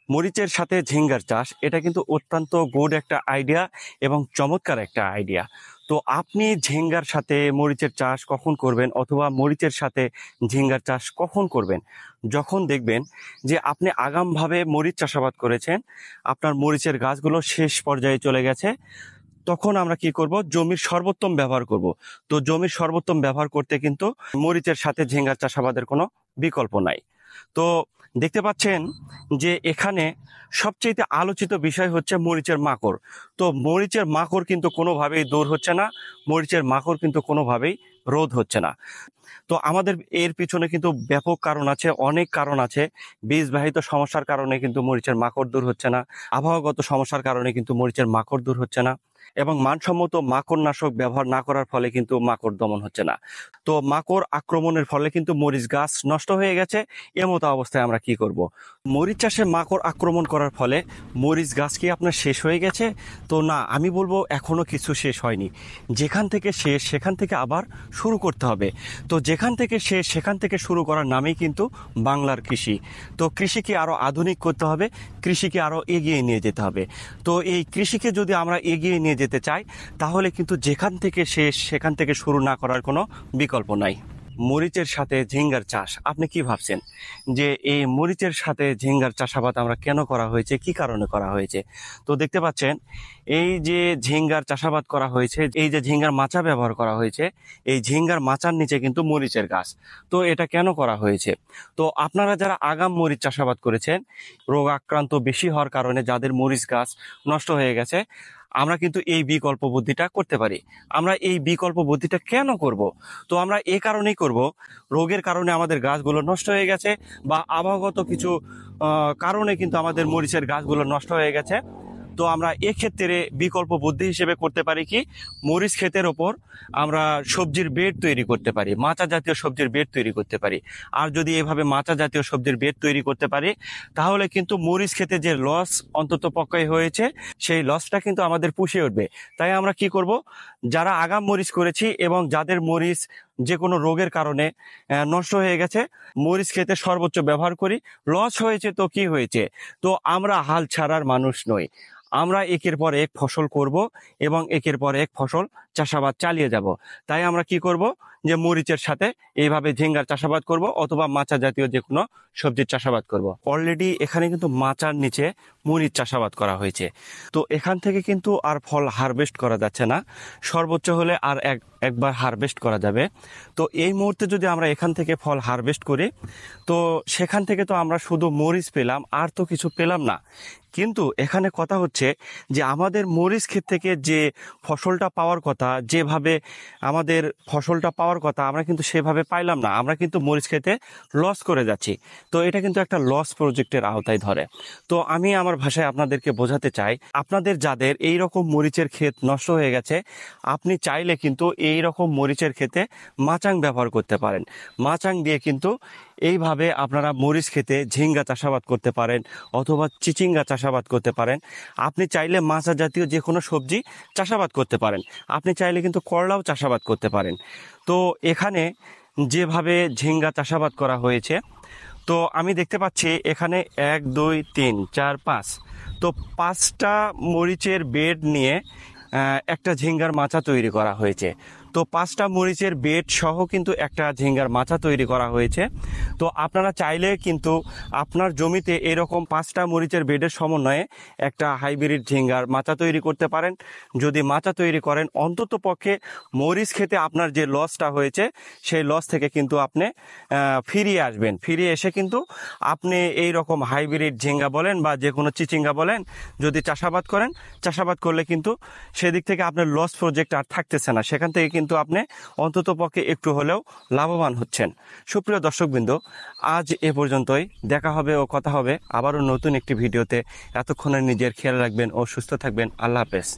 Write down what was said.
মরিচের সাথে ঝিঙ্গার চাষ এটা কিন্তু অত্যন্ত গুড একটা আইডিয়া এবং চমৎকার একটা আইডিয়া। তো আপনি ঝিঙ্গার সাথে মরিচের চাষ কখন করবেন, অথবা মরিচের সাথে ঝিঙ্গার চাষ কখন করবেন? যখন দেখবেন যে আপনি আগামভাবে মরিচ চাষাবাদ করেছেন, আপনার মরিচের গাছগুলো শেষ পর্যায়ে চলে গেছে, তখন আমরা কি করব? জমির সর্বোত্তম ব্যবহার করব। তো জমির সর্বোত্তম ব্যবহার করতে কিন্তু মরিচের সাথে ঝিঙ্গার চাষাবাদের কোনো বিকল্প নাই। তো দেখতে পাচ্ছেন যে এখানে সবচেয়ে আলোচিত বিষয় হচ্ছে মরিচের মাকড়। তো মরিচের মাকড় কিন্তু কোনোভাবেই দূর হচ্ছে না, মরিচের মাকড় কিন্তু কোনোভাবেই রোধ হচ্ছে না। তো আমাদের এর পিছনে কিন্তু ব্যাপক কারণ আছে, অনেক কারণ আছে। বীজবাহিত সমস্যার কারণে কিন্তু মরিচের মাকড় দূর হচ্ছে না, আবহাওয়াগত সমস্যার কারণে কিন্তু মরিচের মাকড় দূর হচ্ছে না, এবং মানসম্মত মাকড়নাশক ব্যবহার না করার ফলে কিন্তু মাকড় দমন হচ্ছে না। তো মাকড় আক্রমণের ফলে কিন্তু মরিচ গাছ নষ্ট হয়ে গেছে। এমতো অবস্থায় আমরা কি করব? মরিচ চাষে মাকড় আক্রমণ করার ফলে মরিচ গাছ কি আপনার শেষ হয়ে গেছে? তো না, আমি বলবো এখনো কিছু শেষ হয়নি। যেখান থেকে শেষ সেখান থেকে আবার শুরু করতে হবে। তো যেখান থেকে শেষ সেখান থেকে শুরু করার নামেই কিন্তু বাংলার কৃষি। তো কৃষিকে আরো আধুনিক করতে হবে, কৃষিকে আরো এগিয়ে নিয়ে যেতে হবে। তো এই কৃষিকে যদি আমরা এগিয়ে নিয়ে যেতে চাই, তাহলে কিন্তু যেখান থেকে শেষ সেখান থেকে শুরু না করার কোনো বিকল্প নাই। মরিচের সাথে ঝিঙ্গার চাষ, আপনি কি ভাবছেন যে এই মরিচের সাথে ঝিঙ্গার চাষাবাদ আমরা কেন করা হয়েছে, কি কারণে করা হয়েছে? তো দেখতে পাচ্ছেন এই যে ঝিঙ্গার চাষাবাদ করা হয়েছে, এই যে ঝিঙ্গার মাচা ব্যবহার করা হয়েছে, এই ঝিঙ্গার মাচার নিচে কিন্তু মরিচের গাছ। তো এটা কেন করা হয়েছে? তো আপনারা যারা আগাম মরিচ চাষাবাদ করেছেন, রোগ আক্রান্ত বেশি হওয়ার কারণে যাদের মরিচ গাছ নষ্ট হয়ে গেছে, আমরা কিন্তু এই বিকল্প বুদ্ধিটা করতে পারি। আমরা এই বিকল্প বুদ্ধিটা কেন করব? তো আমরা এই কারণেই করব, রোগের কারণে আমাদের গাছগুলো নষ্ট হয়ে গেছে, বা আবহাওয়াগত কিছু কারণে কিন্তু আমাদের মরিচের গাছগুলো নষ্ট হয়ে গেছে। তো আমরা এক্ষেত্রে বিকল্প বুদ্ধি হিসেবে করতে পারি কি, মরিচ ক্ষেতের ওপর আমরা সবজির বেড তৈরি করতে পারি, মাচা জাতীয় সবজির বেড তৈরি করতে পারি। আর যদি এভাবে মাচা জাতীয় সবজির বেড তৈরি করতে পারি, তাহলে কিন্তু মরিচ ক্ষেতে যে লস অন্তত পক্ষে হয়েছে, সেই লসটা কিন্তু আমাদের পুষিয়ে উঠবে। তাই আমরা কি করব, যারা আগাম মরিচ করেছি এবং যাদের মরিচ যে কোনো রোগের কারণে নষ্ট হয়ে গেছে, মরিচ খেতে সর্বোচ্চ ব্যবহার করি। লস হয়েছে তো কি হয়েছে, তো আমরা হাল ছাড়ার মানুষ নই। আমরা একের পর এক ফসল করব এবং একের পর এক ফসল চাষাবাদ চালিয়ে যাব। তাই আমরা কি করব, যে মরিচের সাথে এইভাবে ঝিঙ্গার চাষাবাদ করব, অথবা মাচা জাতীয় যে কোনো সবজির চাষাবাদ করব। অলরেডি এখানে কিন্তু মাচার নিচে মরিচ চাষাবাদ করা হয়েছে। তো এখান থেকে কিন্তু আর ফল হারভেস্ট করা যাচ্ছে না, সর্বোচ্চ হলে আর একবার হারভেস্ট করা যাবে। তো এই মুহূর্তে যদি আমরা এখান থেকে ফল হারভেস্ট করি, তো সেখান থেকে তো আমরা শুধু মরিচ পেলাম, আর তো কিছু পেলাম না। কিন্তু এখানে কথা হচ্ছে যে আমাদের মরিচ ক্ষেত থেকে যে ফসলটা পাওয়ার কথা, যেভাবে আমাদের ফসলটা পাওয়ার কথা, আমরা কিন্তু সেভাবে পাইলাম না। আমরা কিন্তু মরিচ ক্ষেতে লস করে যাচ্ছি। তো এটা কিন্তু একটা লস প্রজেক্টের আওতায় ধরে। তো আমি আমার ভাষায় আপনাদেরকে বোঝাতে চাই, আপনাদের যাদের এই রকম মরিচের ক্ষেত নষ্ট হয়ে গেছে, আপনি চাইলে কিন্তু এই রকম মরিচের ক্ষেতে মাচাং ব্যবহার করতে পারেন। মাচাং দিয়ে কিন্তু এইভাবে আপনারা মরিচ খেতে ঝিঙ্গা চাষাবাদ করতে পারেন, অথবা চিচিঙ্গা চাষাবাদ করতে পারেন। আপনি চাইলে মাচা জাতীয় যে কোনো সবজি চাষাবাদ করতে পারেন। আপনি চাইলে কিন্তু করলাও চাষাবাদ করতে পারেন। তো এখানে যেভাবে ঝিঙ্গা চাষাবাদ করা হয়েছে, তো আমি দেখতে পাচ্ছি এখানে 1 2 3 4 5, তো 5টা মরিচের বেড নিয়ে একটা ঝিঙ্গার মাচা তৈরি করা হয়েছে। তো 5টা মরিচের বেড সহ কিন্তু একটা ঝিঙ্গার মাচা তৈরি করা হয়েছে। তো আপনারা চাইলে কিন্তু আপনার জমিতে এরকম 5টা মরিচের বেডের সমন্বয়ে একটা হাইব্রিড ঝিঙ্গার মাচা তৈরি করতে পারেন। যদি মাচা তৈরি করেন, অন্তত পক্ষে মরিচ খেতে আপনার যে লসটা হয়েছে, সেই লস থেকে কিন্তু আপনি ফিরিয়ে আসবেন। ফিরিয়ে এসে কিন্তু আপনি এই রকম হাইব্রিড ঝিঙ্গা বলেন বা যে কোনো চিচিঙ্গা বলেন, যদি চাষাবাদ করেন, চাষাবাদ করলে কিন্তু সেদিক থেকে আপনার লস প্রজেক্ট আর থাকতেছে না। সেখান থেকে কিন্তু আপনি অন্তত পক্ষে একটু হলেও লাভবান হচ্ছেন। সুপ্রিয় দর্শকবৃন্দ, আজ এ পর্যন্তই। দেখা হবে ও কথা হবে আবারও নতুন একটি ভিডিওতে। এতক্ষণে নিজের খেয়াল রাখবেন ও সুস্থ থাকবেন। আল্লাহ হাফেজ।